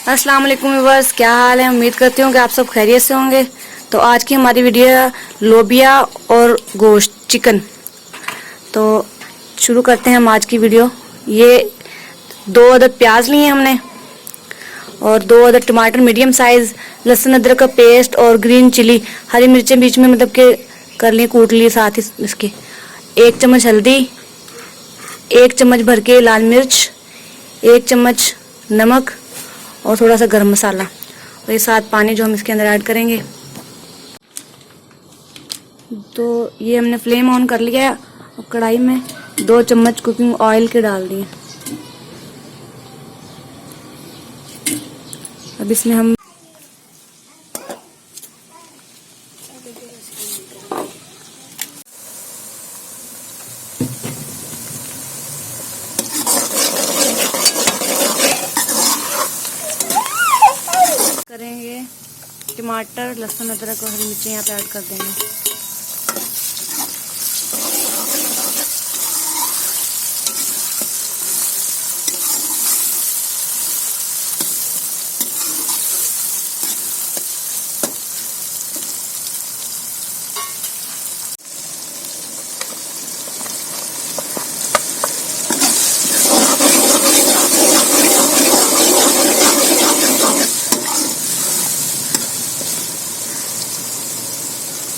अस्सलाम वालेकुम व्यूअर्स, क्या हाल है। उम्मीद करती हूँ कि आप सब खैरियत से होंगे। तो आज की हमारी वीडियो है लोबिया और गोश्त चिकन। तो शुरू करते हैं हम आज की वीडियो। ये 2 अदद प्याज लिए हमने और 2 अदद टमाटर मीडियम साइज, लहसुन अदरक का पेस्ट और ग्रीन चिली, हरी मिर्चें बीच में मतलब के कर ली, कूट ली। साथ ही इसके 1 चम्मच हल्दी, 1 चम्मच भर के लाल मिर्च, 1 चम्मच नमक और थोड़ा सा गरम मसाला और ये साथ पानी जो हम इसके अंदर ऐड करेंगे। तो ये हमने फ्लेम ऑन कर लिया है और कढ़ाई में 2 चम्मच कुकिंग ऑयल के डाल दिए। अब इसमें हम करेंगे टमाटर, लहसुन अदरक और हरी मिर्ची यहाँ पे ऐड कर देंगे।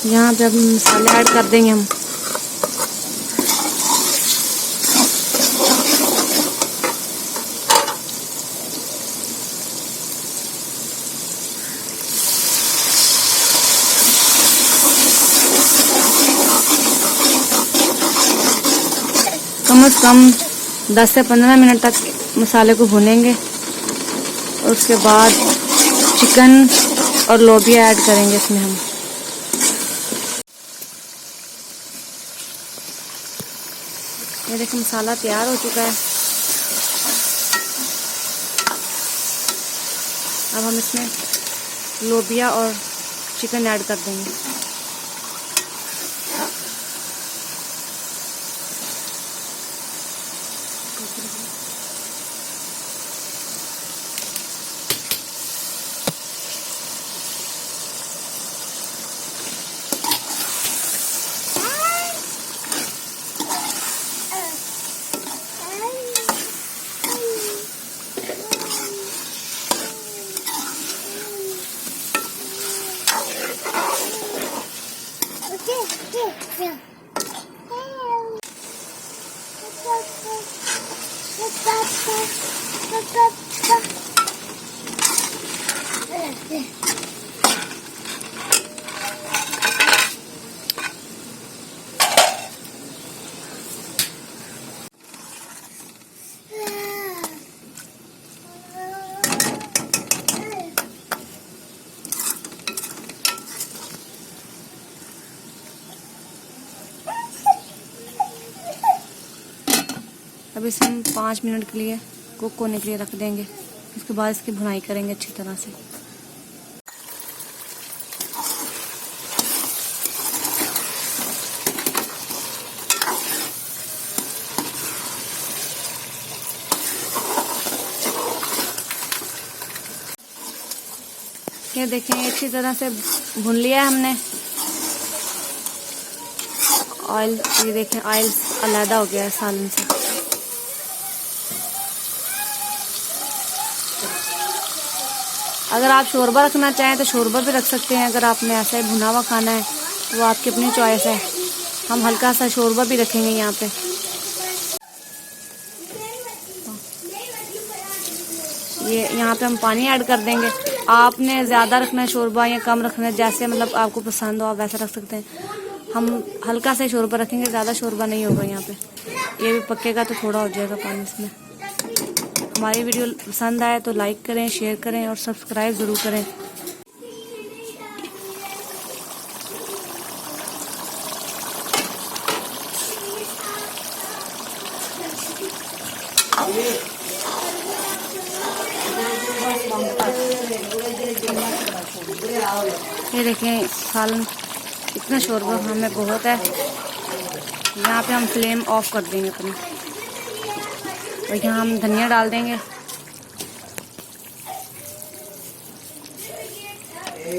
यहाँ पे अब मसाले ऐड कर देंगे हम। कम से कम 10 से 15 मिनट तक मसाले को भूनेंगे और उसके बाद चिकन और लोबिया ऐड करेंगे इसमें हम। ये देखिए मसाला तैयार हो चुका है। अब हम इसमें लोबिया और चिकन ऐड कर देंगे। अब इसे हम 5 मिनट के लिए कुक होने के लिए रख देंगे। उसके बाद इसकी भुनाई करेंगे अच्छी तरह से। ये देखें अच्छी तरह से भून लिया है हमने। ऑयल, ये देखें ऑयल अलग हो गया है सालन से। अगर आप शोरबा रखना चाहें तो शोरबा भी रख सकते हैं। अगर आपने ऐसा ही भुना हुआ खाना है तो वो आपकी अपनी चॉइस है। हम हल्का सा शोरबा भी रखेंगे यहाँ पे। ये यहाँ पे हम पानी ऐड कर देंगे। आपने ज़्यादा रखना है शोरबा या कम रखना है, जैसे मतलब आपको पसंद हो आप वैसा रख सकते हैं। हम हल्का सा शोरबा रखेंगे, ज़्यादा शोरबा नहीं होगा यहाँ पे। ये भी पकेगा तो थोड़ा हो जाएगा पानी इसमें। हमारी वीडियो पसंद आए तो लाइक करें, शेयर करें और सब्सक्राइब ज़रूर करें। ये देखें सालन इतना शोरबा हमें बहुत है। यहाँ पे हम फ्लेम ऑफ कर देंगे अपनी और यहाँ हम धनिया डाल देंगे। ये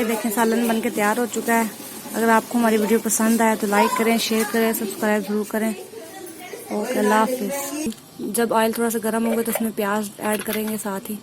देखें सालन बन के तैयार हो चुका है। अगर आपको हमारी वीडियो पसंद आए तो लाइक करें, शेयर करें, सब्सक्राइब जरूर करें। ओके, अल्लाह हाफिज़। जब ऑयल थोड़ा सा गर्म होगा तो उसमें प्याज ऐड करेंगे साथ ही।